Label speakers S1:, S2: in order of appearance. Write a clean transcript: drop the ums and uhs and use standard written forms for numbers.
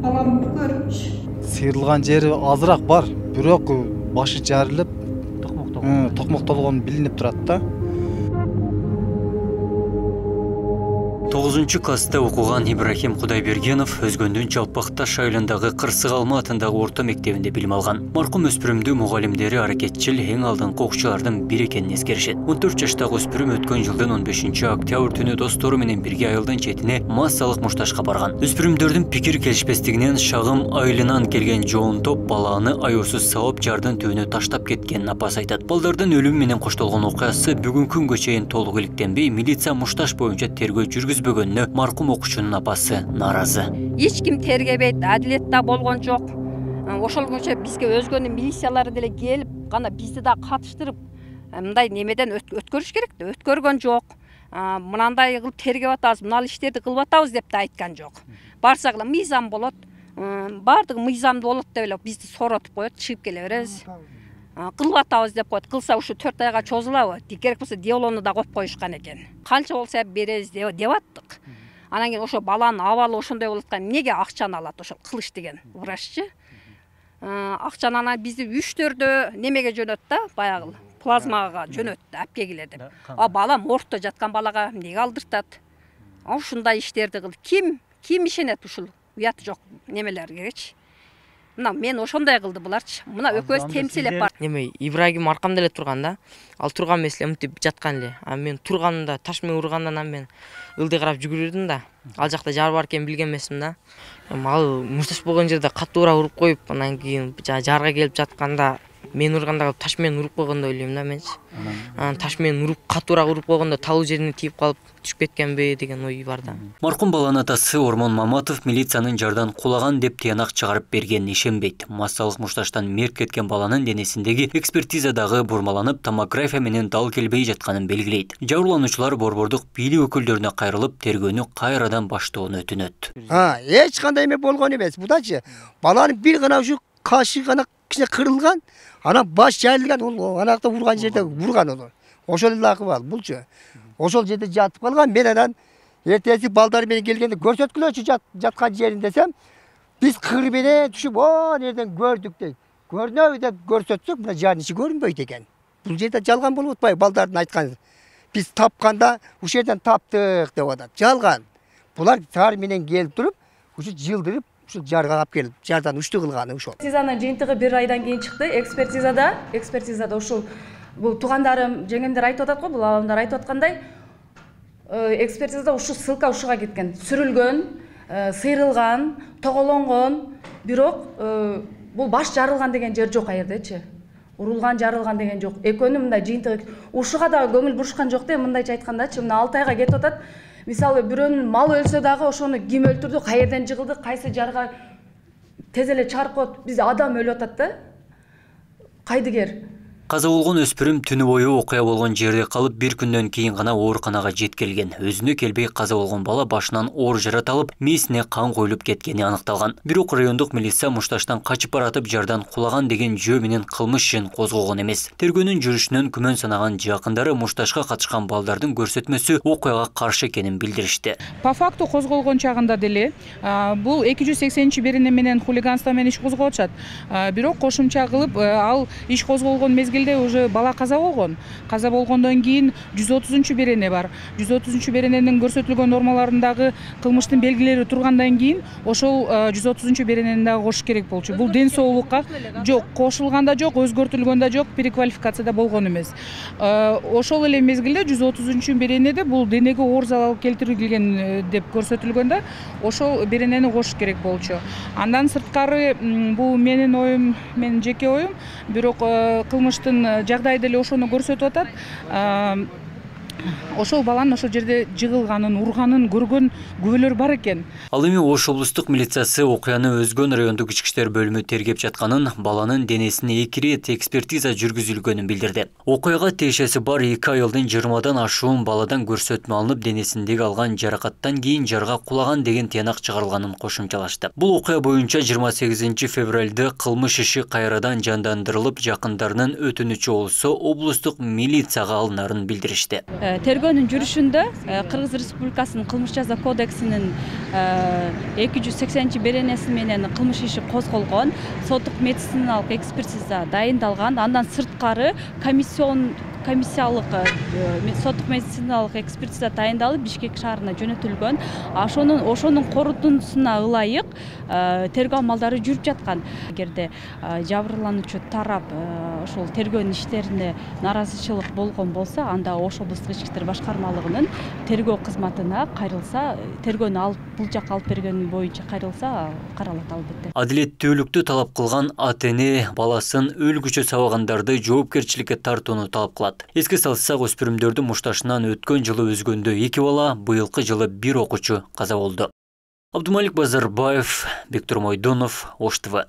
S1: Баламды көрүпчү.
S2: Сыйрылган жери азыраак бар, бирок башы жарылып, токмоктолгон билинип турат да.
S3: 9 класста окуган Ибрахим Кудайбергенов Өзгөндүн Жалпак Таш айылындагы Кырсык Алма атындагы орто мектебинде билим алган. Маркум өспүрүмдү мугалимдери аракетчил эң алдыңкы окуучулардын бири экенин эскеришет. 14 жаштагы өспүрүм өткөн жылдын 15 октябрь түнү достору менен бирге айылдын четине массалык мушташка барган. Өспүрүмдөрдүн пикир келишпестигинен шагым айылынан келген жоон топ баланы аюусуз сабап жардын түбүнө таштап кеткенин апасы айтат. Балдардын өлүмү менен коштолгон окуясы бүгүнкү күнгө чейин толук иликтенбей, милиция мушташ боюнча тергөө жүргүзбөгөнүнө маркум окуучунун апасы нааразы.
S4: Эч ким тергебейт, адилет да болгон жок. Ошолгончо бизге өзгөнүн милициялары деле келип, гана бизди да катыштырып, мындай немеден өткөрүш керек да, өткөргөн жок. Мынандай кылып тергеп атабыз, мына иштерди кылып атабыз деп да айткан жок. Барсак эле мыйзам болот, бардыгы мыйзамдуу болот деп эле бизди соротуп коет, чыгып келе беребиз. Кылып атабыз деп коет, кылса ушу 4 айга чозулабы? Керек болсо диолону да коюп коюшкан экен. Канча болсо беребиз деп аттык. Анан кийин ошо баланын абалы ошондой болуп аткан, эмнеге акчаны алат ошол кылыш деген враччы? Акчаны анан бизди 3-4 немеге жөнөттү да, баягы плазмага жөнөттү, алып келгиле деп. Бала мортто жаткан балага эмнеге алдыртат? Ушундай иштерди кылды. Ким ишенет ушул уят жок немелергечи? Мына мен ошондой кылды буларчы. Мына өкөз темсилеп бар.
S5: Неме Ибрагим аркамда эле турган да. Ал турган эмес эле, мынтип жаткан эле. Мен турганымда таш менен ургандан мен ылдый карап жүгүрдүм да. Ал жакта жар бар экенин билген эмесмин да. Ал мушташ болгон жерде каттуура уруп коюп, анан кийин жарга келип жатканда мен урганда таш менен уруп койгондой ойлойм да менчи. Анан таш менен уруп, каттуура уруп койгондо талуу жерине тийип калып түшүп кеткенби деген ой бар да.
S3: Маркум баланын атасы Ормон Маматов милициянын жардан кулаган деп тыянак чыгарып бергенин ишенбейт. Массалык мушташтан мерт кеткен баланын денесиндеги экспертизадагы бурмаланып, томография менен дал келбей жатканын белгилейт. Жабырлануучулар борбордук бийлик өкүлдөрүнө кайрылып, тергөөнү кайрадан баштоону өтүнөт.
S6: Эч кандай эме болгон эмес. Будачы баланын бир гана ушу кашы гана кичине кырылган, анан баш жарылган, ол анакта урган жерде урган ол. Ошол эле акыбал булчу. Ошол жерде жатып калган. Мен анан эртеси балдар менен келгенде көрсөткүлөчү жаткан жерин десем, биз кыр менен түшүп, нерден көрдүк дейт. Көрнөбү деп көрсөтсөк, мына жардын ичи көрүнбөйт экен. Бул жерде жалган болуп атпайбы балдардын айтканы? Биз тапканда ушул жерден таптык деп атат. Жалган. Булар тар менен келип туруп, ушу жылдырып, ушул жарга алып келип, жардан ушту кылганы ушул.
S7: Экспертизанын жыйынтыгы 1 айдан кийин чыкты. Экспертизада ушул бул туугандарым, жеңемдер айтып атат го, бул аламдар айтып аткандай, экспертизада ушу ссылка ушуга кеткен. Сүрүлгөн, сыйрылган, тоголонгон, бирок бул баш жарылган деген жер жок аердечи. Урулган, жарылган деген жок. Экөөнүн мындай жыйынтыгы ушуга да көңүл бурушкан жок деп мындайча айткандачы, мына 6 айга кетип атат. Мисалы бирөөнүн малы өлсө дагы ошону ким өлтүрдү, каерден жыгылды, кайсы жарга тез эле чаркот, бизде адам өлүп атат да. Кайдыгер.
S3: Каза болгон өспүрүм түнү бою окуя болгон жерде калып, бир күндөн кийин гана ооруканага жеткирилген. Өзүнө келбей каза болгон бала башынан оор жарат алып, мээсине кан коюлуп кеткени аныкталган. Бирок райондук милиция мушташтан качып баратып жардан кулаган деген жөө менен кылмыш ишин козгогон эмес. Тергөөнүн жүрүшүнөн күмөн санаган жакындары мушташка катышкан балдардын көрсөтмөсү окуяга каршы экенин билдиришти.
S8: По факту козголгон чагында деле бул 280-берене менен хулиганство менен иш козгоп атышат. Бирок кошумча кылып ал иш козголгон мезгилде уже бала каза болгон. Каза болгондон кийин 130-берене бар. 130-берененин көрсөтүлгөн нормаларындагы кылмыштын белгилери тургандан кийин ошол 130-беренени дагы кошуш керек болчу. Бул ден соолукка жок, кошулганда жок, өзгөртүлгөндө жок, переквалификацияда болгон эмес. Ошол эле мезгилде 130-беренеде бул денеге оор залал келтирилген деп көрсөтүлгөндө ошол беренени кошуш керек болчу. Андан сырткары бул менин оюм, менин жеке оюм, бирок кылмыштын жагдайы деле ошону көрсөтүп атат. Ошол баланын ошол жерде жыгылганын, урганын көргөн күбөлөр бар экен.
S3: Ал эми Ош облустук милициясы окуяны Өзгөн райондук ички иштер бөлүмү тергеп жатканын, баланын денесине 2 рет экспертиза жүргүзүлгөнүн билдирди. Окуяга тиешеси бар 2 айылдын 20дан ашуун баладан көрсөтмө алынып, денесиндеги алган жаракаттан кийин жарга кулаган деген тыянак чыгарылганын кошумчалашты. Бул окуя боюнча 28 февралда кылмыш иши кайрадан жандандырылып, жакындарынын өтүнүчү болсо облустук милицияга алынарын билдиришти.
S1: тергөөнүн жүрүшүндө Кыргыз Республикасынын кылмыш жаза кодексинин 280 беренеси менен кылмыш иши козголгон, соттук медициналык экспертиза дайындалган, андан сырткары комиссиялык соттук медициналык экспертиза дайындалып Бишкек шаарына жөнөтүлгөн. Ошонун корутундусуна ылайык тергөө амалдары жүрүп жаткан. Эгерде жабырлануучу тарап ошол тергөө иштерине нааразычылык болгон болсо, анда Ош облустук ички иштер башкармалыгынын тергөө кызматына кайрылса, тергөөнү бул жакка алып бергени боюнча кайрылса каралат албетте.
S3: Адилеттүүлүктү талап кылган ата-эне баласын өлгүчө сабагандарды жоопкерчиликке тартууну талап кылат. Эске салсак, өспүрүмдөрдүн мушташынан өткөн жылы өзгөндө 2 бала, быйылкы жылы 1 окуучу каза болду. Абдумалик Базарбаев, Бектур Мойдонов, Ош ТВ.